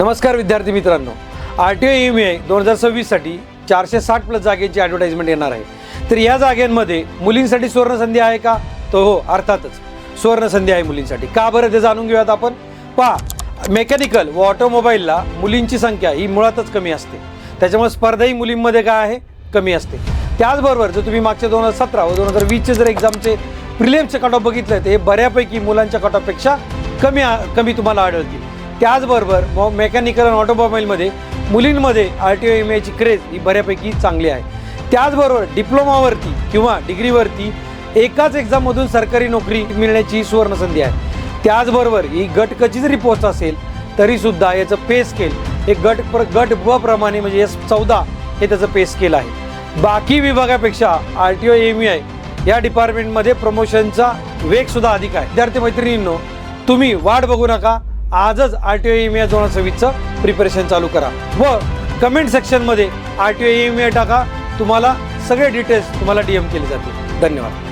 नमस्कार विद्यार्थी मित्रांनो, RTO EMI 2026 साठी 460 प्लस जागेची ॲडव्हर्टाइजमेंट येणार आहे. तर या जागांमध्ये मुलींसाठी सुवर्णसंधी आहे का? तो हो, अर्थातच सुवर्णसंधी आहे मुलींसाठी. का बरं ते जाणून घेऊयात आपण. पहा, मेकॅनिकल व ऑटोमोबाईलला मुलींची संख्या ही मुळातच कमी असते, त्याच्यामुळे स्पर्धाही मुलींमध्ये काय आहे, कमी असते. त्याचबरोबर जर तुम्ही मागच्या 2017 व 2020चे जर एक्झामचे प्रिलिम्सचे कट ऑफ बघितले ते बऱ्यापैकी मुलांच्या कट ऑफपेक्षा कमी तुम्हाला आढळतील. त्याचबरोबर मेकॅनिकल आणि ऑटोमोबाईलमध्ये मुलींमध्ये RTO EMIची क्रेज ही बऱ्यापैकी चांगली आहे. त्याचबरोबर डिप्लोमावरती किंवा डिग्रीवरती एकाच एक्झाममधून सरकारी नोकरी मिळण्याची सुवर्णसंधी आहे. त्याचबरोबर ही गट कची जरी पोस्ट असेल तरीसुद्धा याचं पे स्केल हे गट ब प्रमाणे म्हणजे S14 हे त्याचं पे स्केल आहे. बाकी विभागापेक्षा RTO EMI या डिपार्टमेंटमध्ये प्रमोशनचा वेगसुद्धा अधिक आहे. विद्यार्थी मैत्रिणींनो, तुम्ही वाट बघू नका, आजच RTO EMI 2026चं प्रिपरेशन चालू करा व कमेंट सेक्शनमध्ये RTO EMI टाका. तुम्हाला सगळे डिटेल्स तुम्हाला DM केले जातील. धन्यवाद.